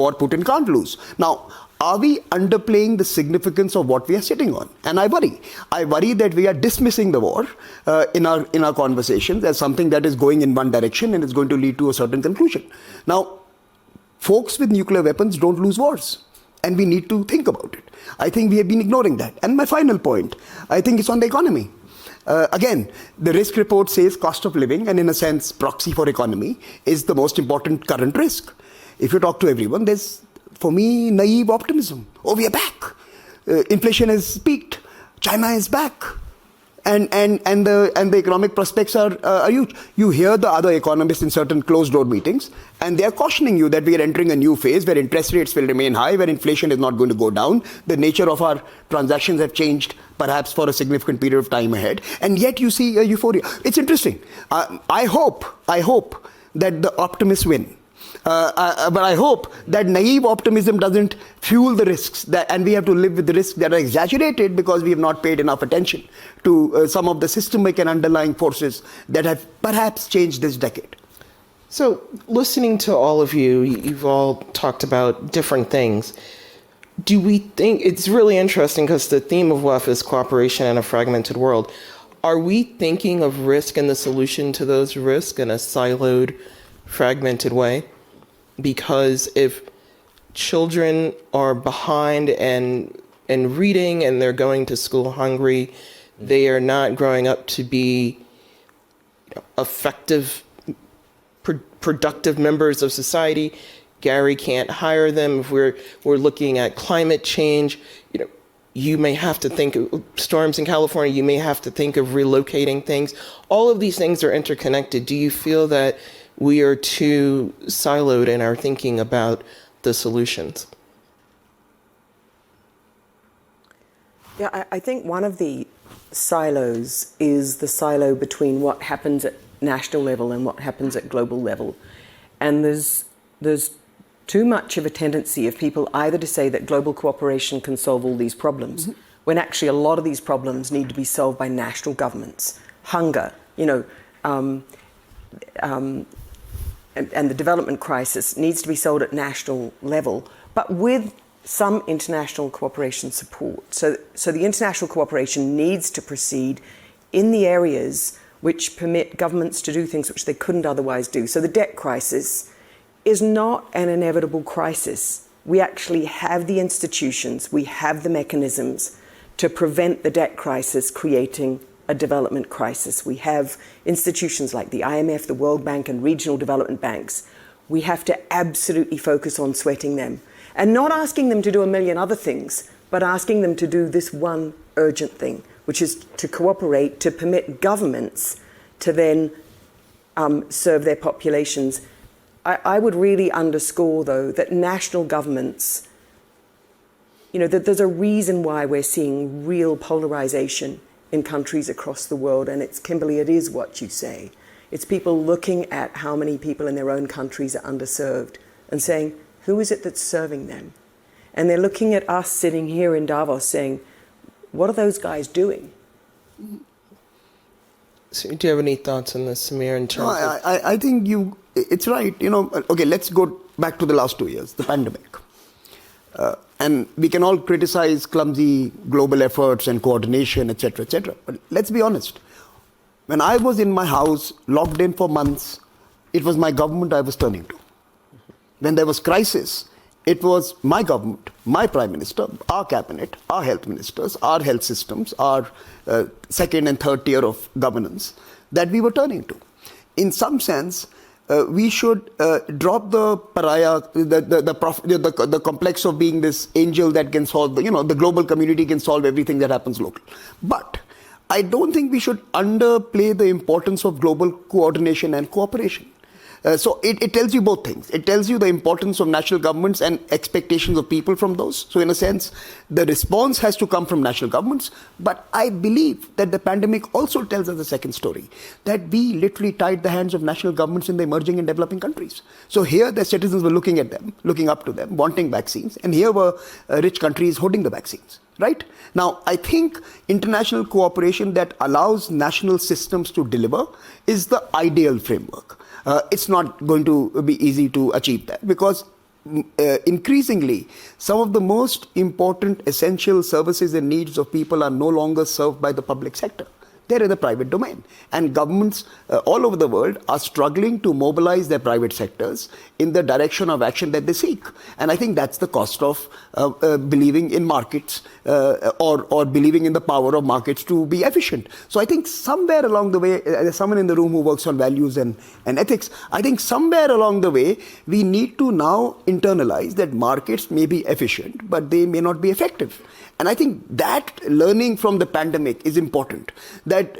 war Putin can't lose. Now, are we underplaying the significance of what we are sitting on? And I worry. I worry that we are dismissing the war in our conversations as something that is going in one direction and is going to lead to a certain conclusion. Now, folks with nuclear weapons don't lose wars. And we need to think about it. I think we have been ignoring that. And my final point, I think it's on the economy. Again, the risk report says cost of living, and in a sense, proxy for economy, is the most important current risk. If you talk to everyone, there's, for me, naive optimism. Oh, we are back. Inflation has peaked. China is back. And the economic prospects are huge. You hear the other economists in certain closed-door meetings, and they are cautioning you that we are entering a new phase where interest rates will remain high, where inflation is not going to go down. The nature of our transactions have changed, perhaps for a significant period of time ahead. And yet you see a euphoria. It's interesting. I hope that the optimists win. But I hope that naive optimism doesn't fuel the risks, and we have to live with the risks that are exaggerated because we have not paid enough attention to some of the systemic and underlying forces that have perhaps changed this decade. So, listening to all of you, you've all talked about different things. Do we think, it's really interesting because the theme of WEF is cooperation in a fragmented world. Are we thinking of risk and the solution to those risks in a siloed, fragmented way? Because if children are behind in reading and they're going to school hungry, they are not growing up to be effective, productive members of society. Ngaire can't hire them. If we're looking at climate change, you may have to think of storms in California, you may have to think of relocating things. All of these things are interconnected. Do you feel that we are too siloed in our thinking about the solutions? Yeah, I think one of the silos is the silo between what happens at national level and what happens at global level. And there's too much of a tendency of people either to say that global cooperation can solve all these problems, when actually a lot of these problems need to be solved by national governments. Hunger, and the development crisis needs to be solved at national level, but with some international cooperation support. So the international cooperation needs to proceed in the areas which permit governments to do things which they couldn't otherwise do. So the debt crisis is not an inevitable crisis. We actually have the institutions, we have the mechanisms to prevent the debt crisis creating a development crisis. We have institutions like the IMF, the World Bank, and regional development banks. We have to absolutely focus on sweating them and not asking them to do a million other things, but asking them to do this one urgent thing, which is to cooperate, to permit governments to then serve their populations. I would really underscore, though, that national governments, that there's a reason why we're seeing real polarization in countries across the world. And it's, Kimberly, it is what you say. It's people looking at how many people in their own countries are underserved and saying, who is it that's serving them? And they're looking at us sitting here in Davos saying, what are those guys doing? So do you have any thoughts on this, Samir, in terms of... I think it's right. Okay, let's go back to the last 2 years, the pandemic. And we can all criticize clumsy global efforts and coordination, etc., etc. But let's be honest. When I was in my house, locked in for months, it was my government I was turning to. When there was crisis, it was my government, my prime minister, our cabinet, our health ministers, our health systems, our second and third tier of governance that we were turning to. In some sense, we should drop the pariah, the complex of being this angel that can solve, the global community can solve everything that happens local. But I don't think we should underplay the importance of global coordination and cooperation. So it tells you both things. It tells you the importance of national governments and expectations of people from those. So in a sense, the response has to come from national governments. But I believe that the pandemic also tells us a second story, that we literally tied the hands of national governments in the emerging and developing countries. So here the citizens were looking at them, looking up to them, wanting vaccines. And here were rich countries holding the vaccines. Right? Now, I think international cooperation that allows national systems to deliver is the ideal framework. It's not going to be easy to achieve that because increasingly, some of the most important essential services and needs of people are no longer served by the public sector. They're in the private domain. And governments all over the world are struggling to mobilize their private sectors in the direction of action that they seek. And I think that's the cost of believing in markets or believing in the power of markets to be efficient. So I think somewhere along the way, there's someone in the room who works on values and ethics. I think somewhere along the way, we need to now internalize that markets may be efficient, but they may not be effective. And I think that learning from the pandemic is important, that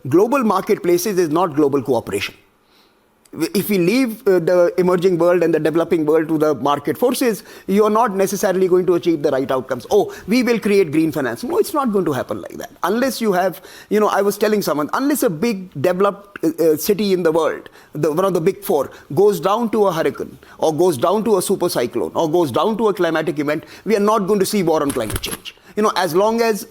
global marketplaces is not global cooperation. If we leave the emerging world and the developing world to the market forces, you're not necessarily going to achieve the right outcomes. Oh, we will create green finance. No, it's not going to happen like that. Unless you have, I was telling someone, unless a big developed city in the world, one of the big four, goes down to a hurricane, or goes down to a super cyclone, or goes down to a climatic event, we are not going to see war on climate change. As long as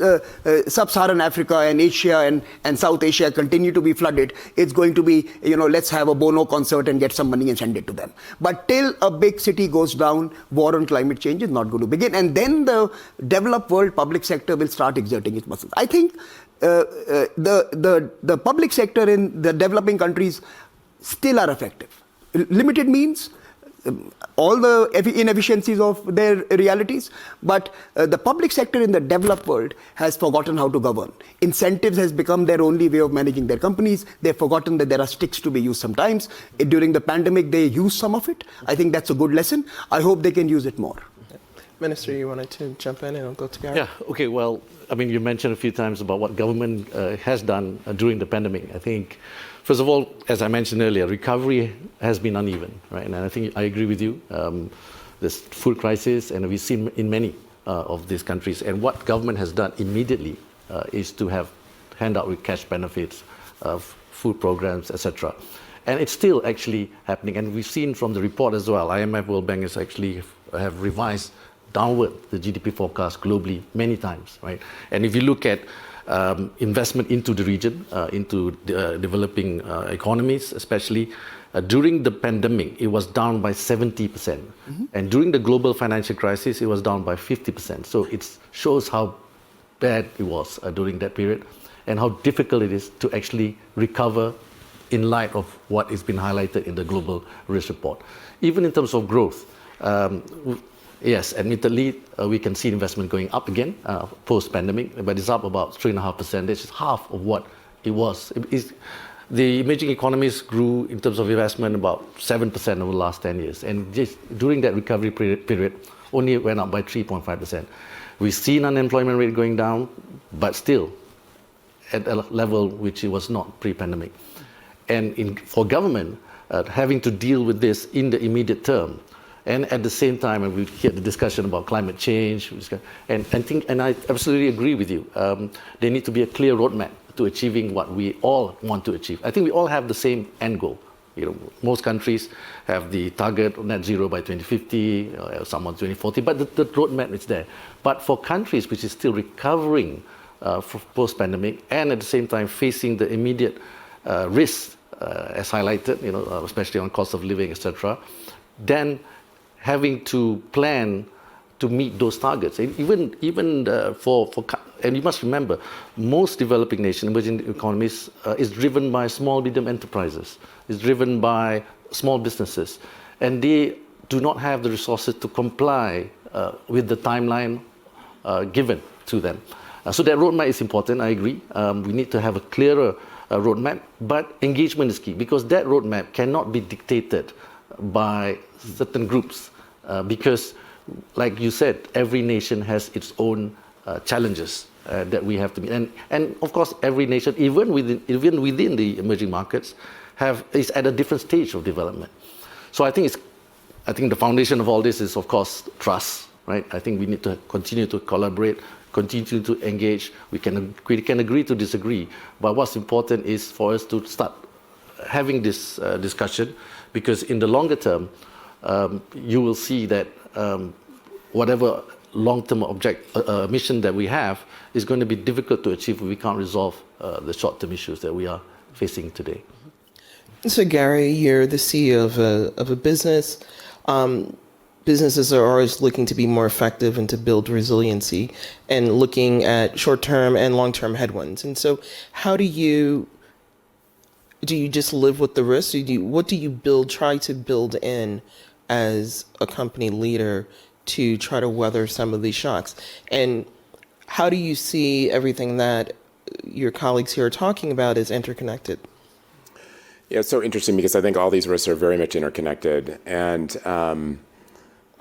sub-Saharan Africa and Asia and South Asia continue to be flooded, it's going to be, let's have a Bono concert and get some money and send it to them. But till a big city goes down, war on climate change is not going to begin. And then the developed world public sector will start exerting its muscles. I think the public sector in the developing countries still are effective. Limited means all the inefficiencies of their realities, but the public sector in the developed world has forgotten how to govern. Incentives has become their only way of managing their companies. They've forgotten that there are sticks to be used sometimes. During the pandemic, they used some of it. I think that's a good lesson. I hope they can use it more. Minister, you wanted to jump in and I'll go to Ngaire? Yeah, okay, well, you mentioned a few times about what government has done during the pandemic. I think, first of all, as I mentioned earlier, recovery has been uneven, right? And I think I agree with you. There's food crisis, and we've seen in many of these countries. And what government has done immediately is to hand out with cash benefits, food programs, etc. And it's still actually happening. And we've seen from the report as well, IMF, World Bank has actually have revised downward the GDP forecast globally many times, right? And if you look at investment into the region, into developing economies, especially during the pandemic, it was down by 70%. Mm-hmm. And during the global financial crisis, it was down by 50%. So it shows how bad it was during that period and how difficult it is to actually recover in light of what has been highlighted in the global risk report. Even in terms of growth, yes, admittedly, we can see investment going up again post-pandemic, but it's up about 3.5%. This is half of what it was. The emerging economies grew in terms of investment about 7% over the last 10 years. And just during that recovery period, only went up by 3.5%. We've seen unemployment rate going down, but still at a level which it was not pre-pandemic. And for government, having to deal with this in the immediate term, and at the same time, and we hear the discussion about climate change, and I absolutely agree with you. There needs to be a clear roadmap to achieving what we all want to achieve. I think we all have the same end goal. Most countries have the target of net zero by 2050, some on 2040, but the roadmap is there. But for countries which is still recovering post-pandemic and at the same time facing the immediate risks, as highlighted, especially on cost of living, etc., then having to plan to meet those targets. And even and you must remember, most developing nations, emerging economies, is driven by small, medium enterprises, is driven by small businesses, and they do not have the resources to comply with the timeline given to them. So that roadmap is important, I agree. We need to have a clearer roadmap, but engagement is key, because that roadmap cannot be dictated by certain groups, because, like you said, every nation has its own challenges that we have to meet, and of course, every nation, even within the emerging markets, is at a different stage of development. So I think the foundation of all this is, of course, trust, right? I think we need to continue to collaborate, continue to engage. We can agree to disagree, but what's important is for us to start having this discussion, because in the longer term, you will see that whatever long-term mission that we have is going to be difficult to achieve if we can't resolve the short-term issues that we are facing today. So Ngaire, you're the CEO of a business. businesses are always looking to be more effective and to build resiliency and looking at short-term and long-term headwinds. And so how do you just live with the risk? What do you try to build in as a company leader to try to weather some of these shocks? And how do you see everything that your colleagues here are talking about as interconnected? Yeah, it's so interesting because I think all these risks are very much interconnected. And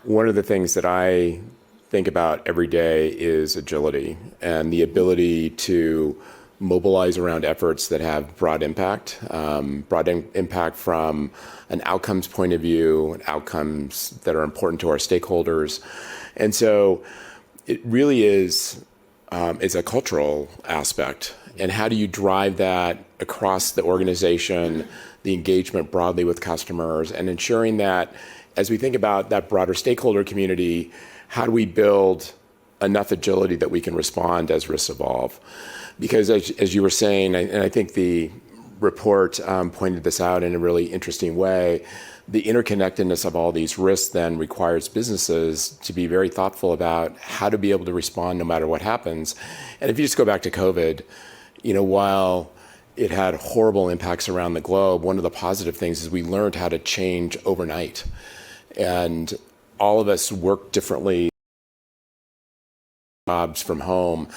one of the things that I think about every day is agility and the ability to mobilize around efforts that have broad impact from an outcomes point of view, outcomes that are important to our stakeholders. And so it really is a cultural aspect. And how do you drive that across the organization, the engagement broadly with customers, and ensuring that as we think about that broader stakeholder community, how do we build enough agility that we can respond as risks evolve? Because as you were saying, and I think the report pointed this out in a really interesting way, the interconnectedness of all these risks then requires businesses to be very thoughtful about how to be able to respond no matter what happens. And if you just go back to COVID, while it had horrible impacts around the globe, one of the positive things is we learned how to change overnight. And all of us work differently, jobs from home.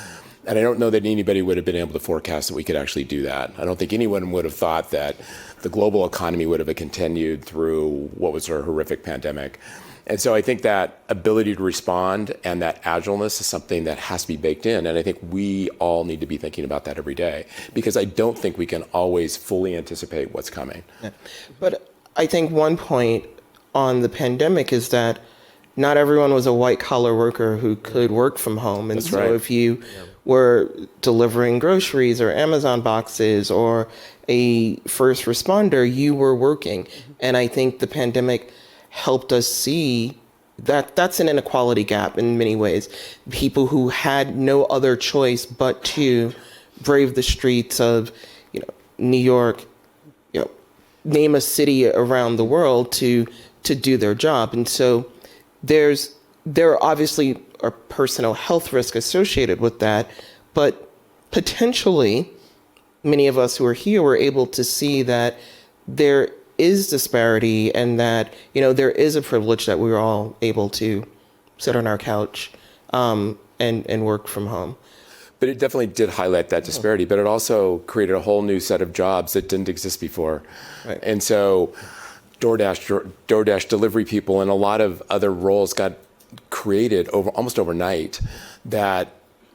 And I don't know that anybody would have been able to forecast that we could actually do that. I don't think anyone would have thought that the global economy would have continued through what was a horrific pandemic. And so I think that ability to respond and that agileness is something that has to be baked in. And I think we all need to be thinking about that every day, because I don't think we can always fully anticipate what's coming. Yeah. But I think one point on the pandemic is that not everyone was a white-collar worker who could work from home. And That's so right. if you were delivering groceries or Amazon boxes or a first responder, you were working. And I think the pandemic helped us see that that's an inequality gap in many ways. People who had no other choice but to brave the streets of, New York, name a city around the world to do their job. And so there obviously are personal health risks associated with that, but potentially many of us who are here were able to see that there is disparity and that, there is a privilege that we were all able to sit on our couch and work from home. But it definitely did highlight that disparity, but it also created a whole new set of jobs that didn't exist before. Right. And so DoorDash delivery people and a lot of other roles got created almost overnight that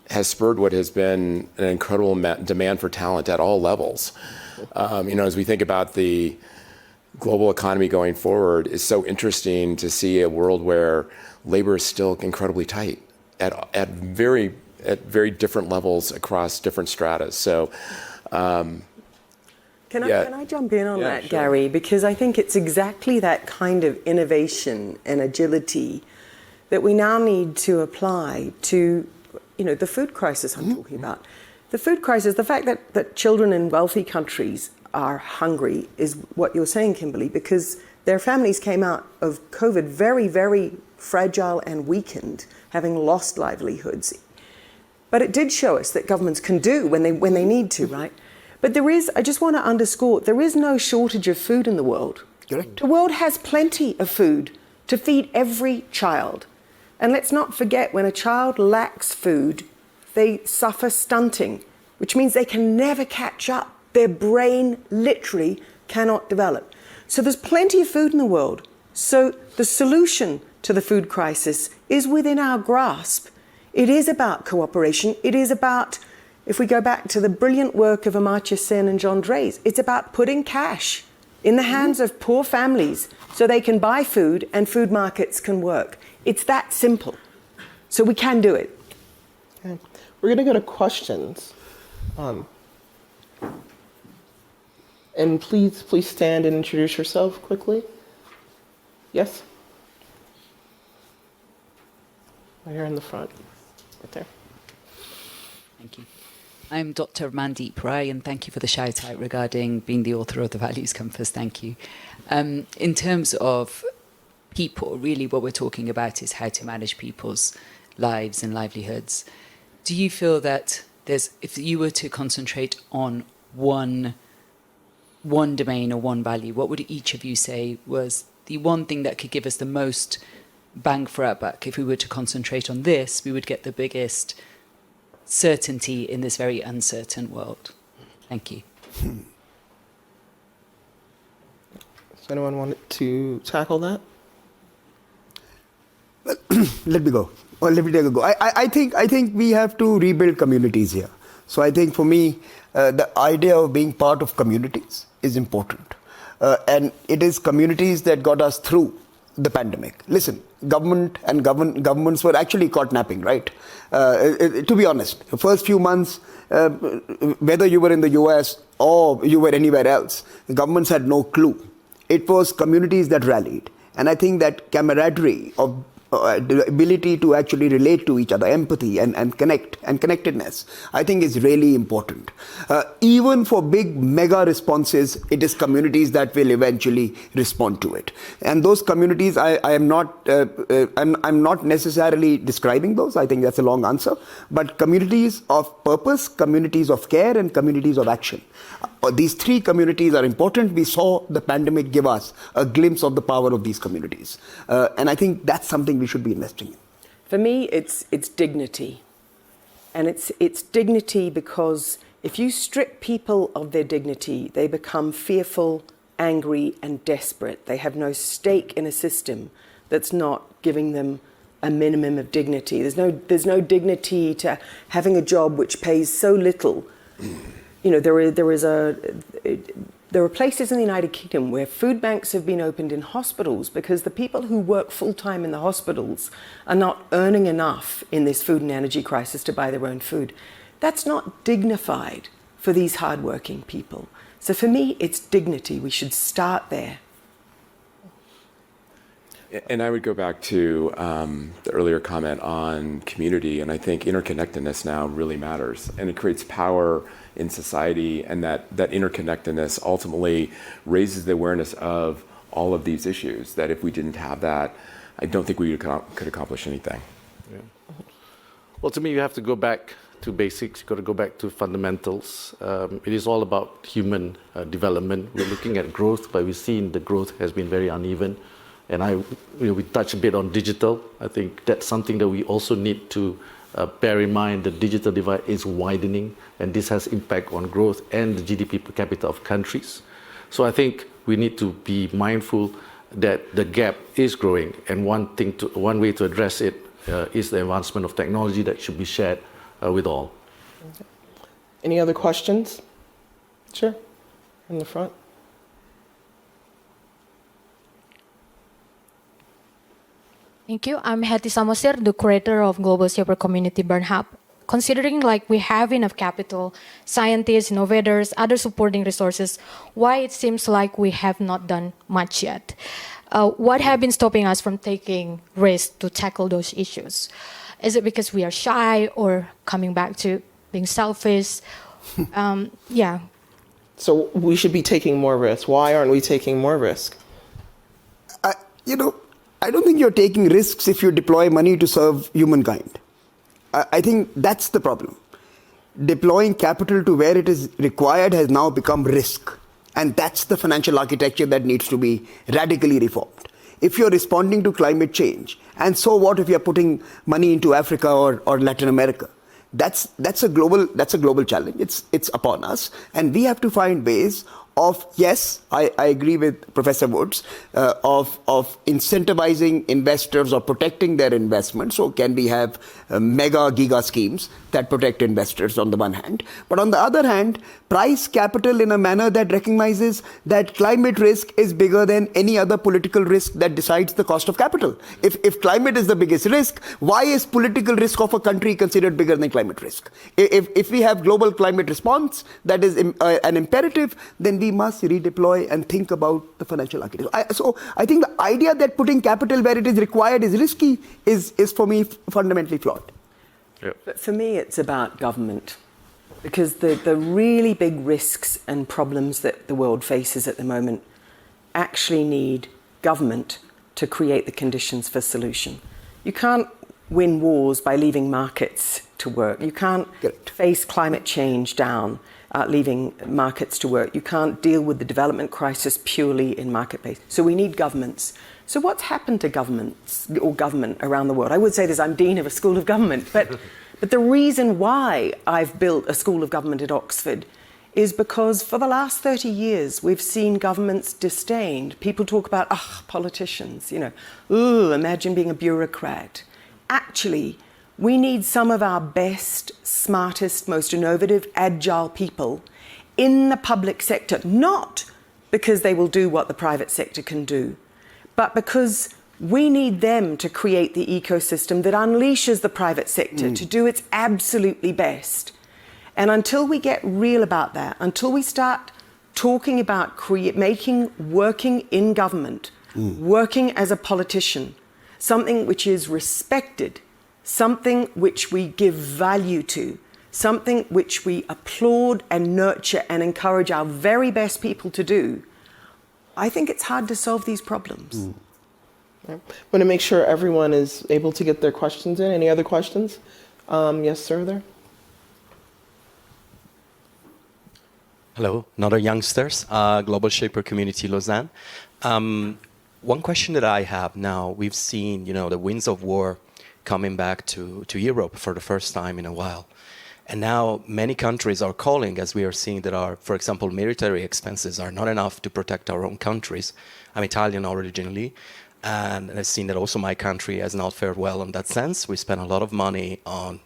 has spurred what has been an incredible demand for talent at all levels. As we think about the global economy going forward, it's so interesting to see a world where labor is still incredibly tight at very different levels across different strata. So, Can I jump in on that, sure. Ngaire? Because I think it's exactly that kind of innovation and agility that we now need to apply to, the food crisis I'm talking about. The food crisis, the fact that children in wealthy countries are hungry is what you're saying, Kimberly, because their families came out of COVID very, very fragile and weakened, having lost livelihoods. But it did show us that governments can do when they need to, right? But I just want to underscore, there is no shortage of food in the world. Correct. The world has plenty of food to feed every child. And let's not forget, when a child lacks food, they suffer stunting, which means they can never catch up. Their brain literally cannot develop. So there's plenty of food in the world. So the solution to the food crisis is within our grasp. It is about cooperation. It is about, if we go back to the brilliant work of Amartya Sen and John Drake, it's about putting cash in the hands of poor families so they can buy food and food markets can work. It's that simple. So we can do it. Okay. We're going to go to questions. And please stand and introduce yourself quickly. Yes? Right here in the front. Right there. Thank you. I'm Dr. Mandeep Rai, and thank you for the shout out regarding being the author of the Values Compass. Thank you. In terms of people. Really, what we're talking about is how to manage people's lives and livelihoods. Do you feel that if you were to concentrate on one domain or one value, what would each of you say was the one thing that could give us the most bang for our buck? If we were to concentrate on this, we would get the biggest certainty in this very uncertain world. Thank you. Does anyone want to tackle that? Let me go. Or let me take a go. I think we have to rebuild communities here. So I think for me, the idea of being part of communities is important. And it is communities that got us through the pandemic. Listen, governments were actually caught napping, right? To be honest, the first few months, whether you were in the US or you were anywhere else, the governments had no clue. It was communities that rallied. And I think that camaraderie of the ability to actually relate to each other, empathy and connect and connectedness, I think is really important. Even for big mega responses, it is communities that will eventually respond to it. And those communities, I'm not necessarily describing those. I think that's a long answer. But communities of purpose, communities of care, and communities of action. These three communities are important. We saw the pandemic give us a glimpse of the power of these communities. And I think that's something we should be investing in. For me, it's dignity. And it's dignity because if you strip people of their dignity, they become fearful, angry, and desperate. They have no stake in a system that's not giving them a minimum of dignity. There's no dignity to having a job which pays so little. You know, there are places in the United Kingdom where food banks have been opened in hospitals because the people who work full-time in the hospitals are not earning enough in this food and energy crisis to buy their own food. That's not dignified for these hardworking people. So for me, it's dignity. We should start there. And I would go back to the earlier comment on community, and I think interconnectedness now really matters, and it creates power in society, and that interconnectedness ultimately raises the awareness of all of these issues, that if we didn't have that, I don't think we could accomplish anything. Yeah. Well, to me, you have to go back to basics. You've got to go back to fundamentals. It is all about human development. We're looking at growth, but we've seen the growth has been very uneven. And we touch a bit on digital. I think that's something that we also need to bear in mind. The digital divide is widening, and this has impact on growth and the GDP per capita of countries. So I think we need to be mindful that the gap is growing, and one way to address it is the advancement of technology that should be shared with all. Okay. Any other questions? Sure, in the front. Thank you. I'm Heti Samosir, the curator of Global Super Community Burn Hub. Considering we have enough capital, scientists, innovators, other supporting resources, why it seems like we have not done much yet? What have been stopping us from taking risks to tackle those issues? Is it because we are shy or coming back to being selfish? Yeah. So we should be taking more risks. Why aren't we taking more risk? I don't think you're taking risks if you deploy money to serve humankind. I think that's the problem. Deploying capital to where it is required has now become risk. And that's the financial architecture that needs to be radically reformed. If you're responding to climate change, and so what if you're putting money into Africa or Latin America? That's a global challenge. It's upon us. And we have to find ways of, yes, I agree with Professor Woods, of incentivizing investors or protecting their investments. So can we have mega giga schemes that protect investors on the one hand, but on the other hand, price capital in a manner that recognizes that climate risk is bigger than any other political risk that decides the cost of capital. If climate is the biggest risk, why is political risk of a country considered bigger than climate risk? If we have global climate response that is an imperative, then we must redeploy and think about the financial architecture. So I think the idea that putting capital where it is required is risky is for me fundamentally flawed. Yep. But for me, it's about government. Because the really big risks and problems that the world faces at the moment actually need government to create the conditions for solution. You can't win wars by leaving markets to work. You can't face climate change down, leaving markets to work. You can't deal with the development crisis purely in market-based. So we need governments. So what's happened to governments or government around the world? I would say this, I'm Dean of a School of Government, but the reason why I've built a School of Government at Oxford is because for the last 30 years, we've seen governments disdained. People talk about, politicians, imagine being a bureaucrat. Actually, we need some of our best, smartest, most innovative, agile people in the public sector, not because they will do what the private sector can do, but because we need them to create the ecosystem that unleashes the private sector to do its absolutely best. And until we get real about that, until we start talking about working in government, working as a politician, something which is respected, something which we give value to, something which we applaud and nurture and encourage our very best people to do, I think it's hard to solve these problems. I want to make sure everyone is able to get their questions in. Any other questions? Yes, sir, there. Hello, another youngsters, Global Shaper Community Lausanne. One question that I have now, we've seen, the winds of war coming back to Europe for the first time in a while. And now many countries are calling, as we are seeing, that our, for example, military expenses are not enough to protect our own countries. I'm Italian originally, and I've seen that also my country has not fared well in that sense. We spend a lot of money on,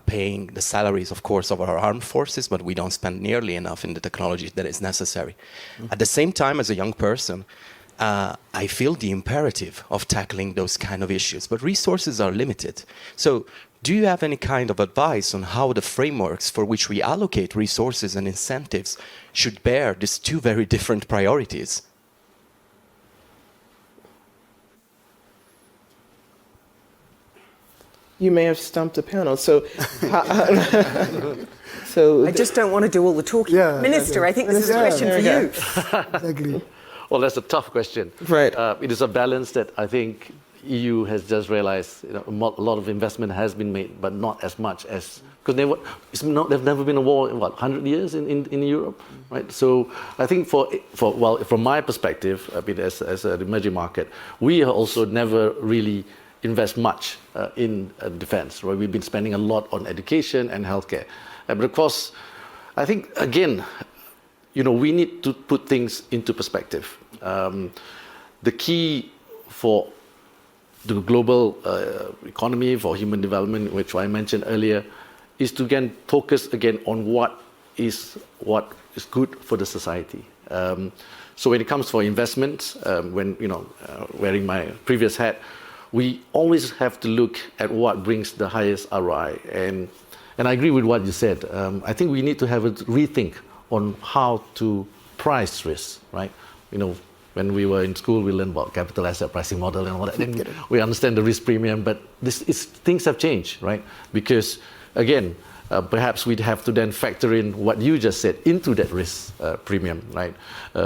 paying the salaries, of course, of our armed forces, but we don't spend nearly enough in the technology that is necessary. At the same time, as a young person, I feel the imperative of tackling those kind of issues, but resources are limited. So do you have any kind of advice on how the frameworks for which we allocate resources and incentives should bear these two very different priorities? You may have stumped a panel. So I just don't want to do all the talking. Yeah, Minister, I think this is a question for you. Exactly. Well, that's a tough question. Right. It is a balance that I think EU has just realized. A lot of investment has been made, but not as much as because there's never been a war in 100 years in Europe, right? So I think from my perspective, as an emerging market, we also never really invest much in defense, right? We've been spending a lot on education and healthcare. But of course, I think, again, we need to put things into perspective. The key for the global economy, for human development, which I mentioned earlier, is to again focus again on what is good for the society. So when it comes for investments, wearing my previous hat, we always have to look at what brings the highest ROI. And I agree with what you said. I think we need to have a rethink on how to price risk, right? When we were in school, we learned about capital asset pricing model and all that. Then we understand the risk premium, but things have changed, right? Because again, perhaps we'd have to then factor in what you just said into that risk premium, right?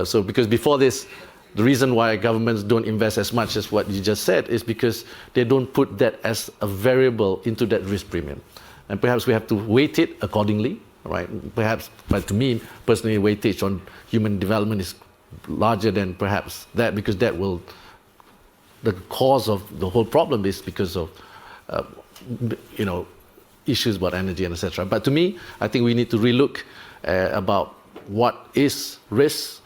So because before this, the reason why governments don't invest as much as what you just said is because they don't put that as a variable into that risk premium. And perhaps we have to weight it accordingly, right? Perhaps, but to me, personally, weightage on human development is larger than perhaps that, because the cause of the whole problem is because of, issues about energy and etc. But to me, I think we need to relook about what is risk,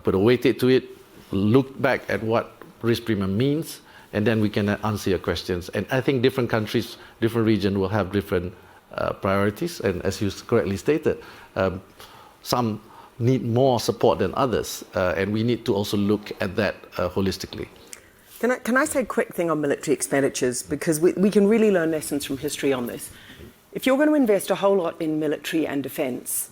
put a weightage to it, look back at what risk premium means, and then we can answer your questions. And I think different countries, different regions will have different priorities. And as you correctly stated, some need more support than others. And we need to also look at that holistically. Can I say a quick thing on military expenditures? Because we can really learn lessons from history on this. If you're going to invest a whole lot in military and defence,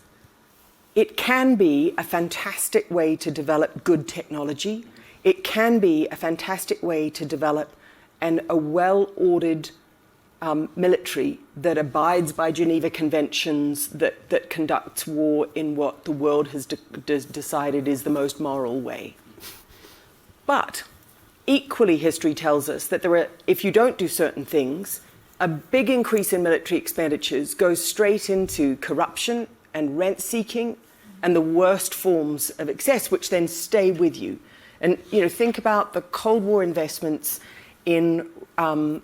it can be a fantastic way to develop good technology. It can be a fantastic way to develop a well-ordered military that abides by Geneva Conventions, that conducts war in what the world has decided is the most moral way. But equally, history tells us that if you don't do certain things, a big increase in military expenditures goes straight into corruption and rent-seeking and the worst forms of excess, which then stay with you. And think about the Cold War investments in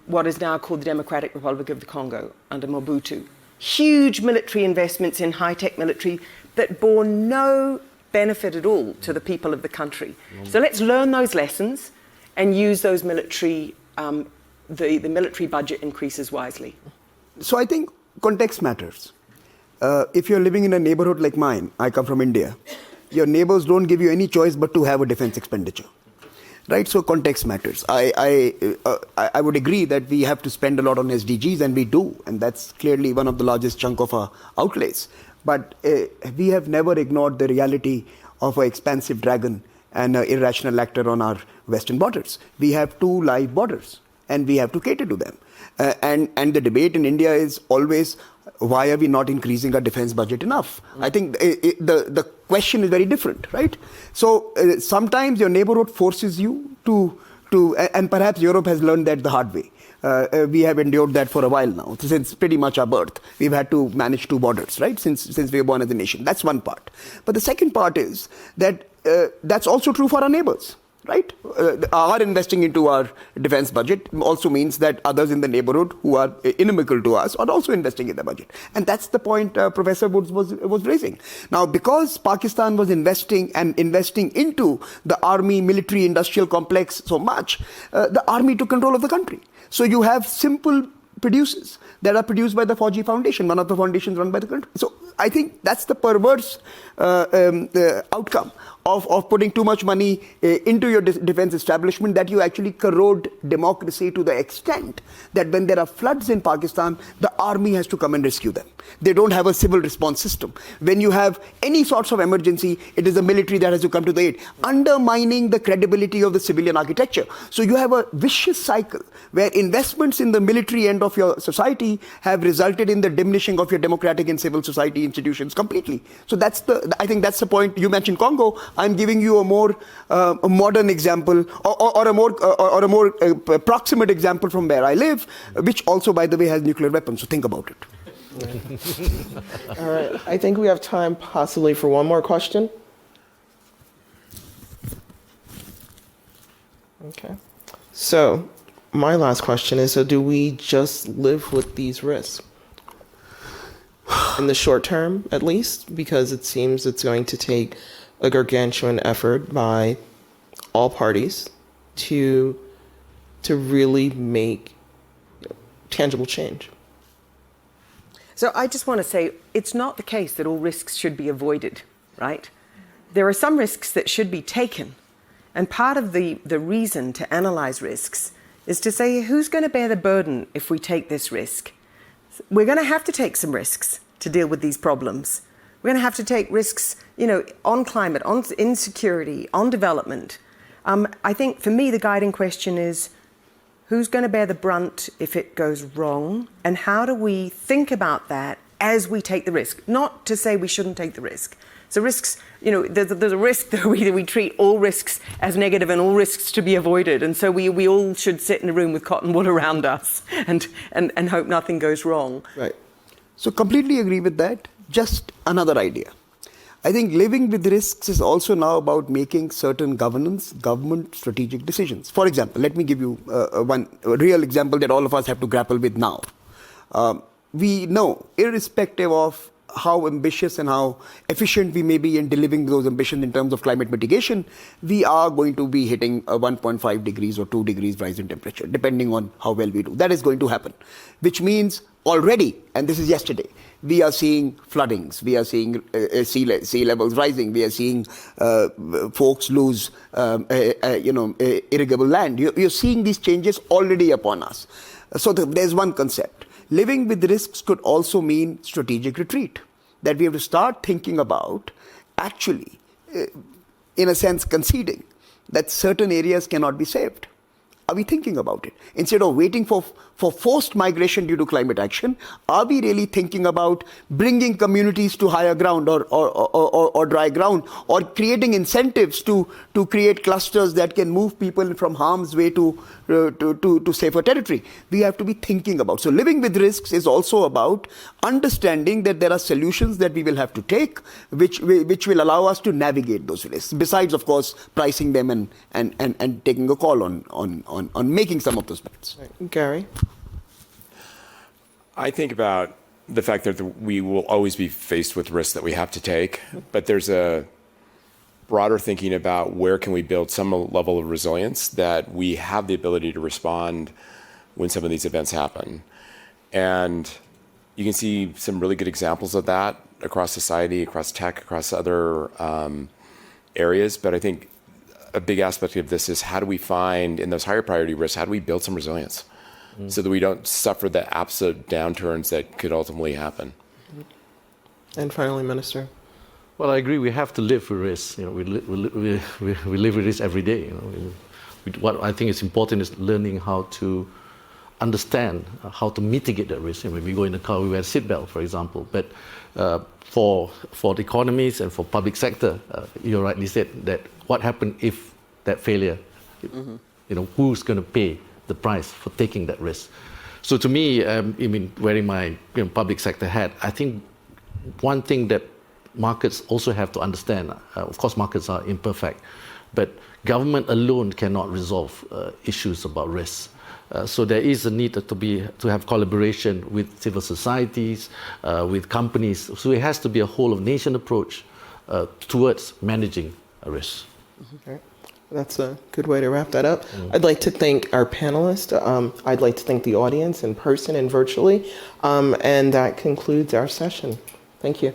what is now called the Democratic Republic of the Congo under Mobutu. Huge military investments in high-tech military that bore no benefit at all to the people of the country. So let's learn those lessons and use those military, the military budget increases wisely. So I think context matters. If you're living in a neighborhood like mine, I come from India, your neighbors don't give you any choice but to have a defense expenditure. Right, so context matters. I would agree that we have to spend a lot on SDGs, and we do, and that's clearly one of the largest chunk of our outlays. But we have never ignored the reality of an expansive dragon and an irrational actor on our western borders. We have 2 live borders, and we have to cater to them. And the debate in India is always, why are we not increasing our defense budget enough? I think the question is very different, right? So sometimes your neighborhood forces you to, and perhaps Europe has learned that the hard way. We have endured that for a while now, since pretty much our birth. We've had to manage 2 borders, right, since we were born as a nation. That's one part. But the second part is that that's also true for our neighbors. Right? Our investing into our defense budget also means that others in the neighborhood who are inimical to us are also investing in the budget. And that's the point Professor Woods was raising. Now, because Pakistan was investing into the army, military, industrial complex so much, the army took control of the country. So you have simple producers that are produced by the Fauji Foundation, one of the foundations run by the country. So I think that's the perverse outcome of putting too much money into your defense establishment, that you actually corrode democracy to the extent that when there are floods in Pakistan, the army has to come and rescue them. They don't have a civil response system. When you have any sorts of emergency, it is the military that has to come to the aid, undermining the credibility of the civilian architecture. So you have a vicious cycle where investments in the military end of your society have resulted in the diminishing of your democratic and civil society institutions completely. So I think that's the point. You mentioned Congo. I'm giving you a more a modern example, or a more proximate example from where I live, which also, by the way, has nuclear weapons. So think about it. All right. I think we have time possibly for one more question. Okay. So my last question is, so do we just live with these risks? In the short term, at least, because it seems it's going to take a gargantuan effort by all parties to really make tangible change. So I just want to say, it's not the case that all risks should be avoided, right? There are some risks that should be taken. And part of the reason to analyze risks is to say, who's going to bear the burden if we take this risk? We're going to have to take some risks to deal with these problems. We're going to have to take risks, on climate, on insecurity, on development. I think for me, the guiding question is, who's going to bear the brunt if it goes wrong? And how do we think about that as we take the risk? Not to say we shouldn't take the risk. So risks, there's a risk that we treat all risks as negative and all risks to be avoided. And so we all should sit in a room with cotton wool around us and hope nothing goes wrong. Right. So completely agree with that. Just another idea. I think living with risks is also now about making certain government strategic decisions. For example, let me give you one real example that all of us have to grapple with now. We know, irrespective of how ambitious and how efficient we may be in delivering those ambitions in terms of climate mitigation, we are going to be hitting a 1.5 degrees or 2 degrees rise in temperature, depending on how well we do. That is going to happen, which means already, and this is yesterday, we are seeing floodings, we are seeing sea levels rising, we are seeing folks lose irrigable land. You're seeing these changes already upon us. So there's one concept. Living with risks could also mean strategic retreat, that we have to start thinking about actually, in a sense, conceding that certain areas cannot be saved. Are we thinking about it? Instead of waiting for forced migration due to climate action, are we really thinking about bringing communities to higher ground or dry ground, or creating incentives to create clusters that can move people from harm's way to safer territory? We have to be thinking about. So living with risks is also about understanding that there are solutions that we will have to take, which will allow us to navigate those risks. Besides, of course, pricing them and taking a call on making some of those bets. Gary? I think about the fact that we will always be faced with risks that we have to take, but there's a broader thinking about where can we build some level of resilience that we have the ability to respond when some of these events happen. And you can see some really good examples of that across society, across tech, across other areas. But I think a big aspect of this is how do we find, in those higher priority risks, how do we build some resilience so that we don't suffer the absolute downturns that could ultimately happen? And finally, Minister. Well, I agree. We have to live with risks. You know, we live with this every day. You know, what I think is important is learning how to understand how to mitigate that risk. And when we go in the car, we wear a seatbelt, for example. But for the economies and for public sector, you rightly said that what happened if that failure, you know, who's going to pay the price for taking that risk? So to me, I mean, wearing my public sector hat, I think one thing that markets also have to understand, of course markets are imperfect, but government alone cannot resolve issues about risks. So there is a need to have collaboration with civil societies, with companies. So it has to be a whole of nation approach towards managing a risk. Okay. That's a good way to wrap that up. I'd like to thank our panelists. I'd like to thank the audience in person and virtually. And that concludes our session. Thank you.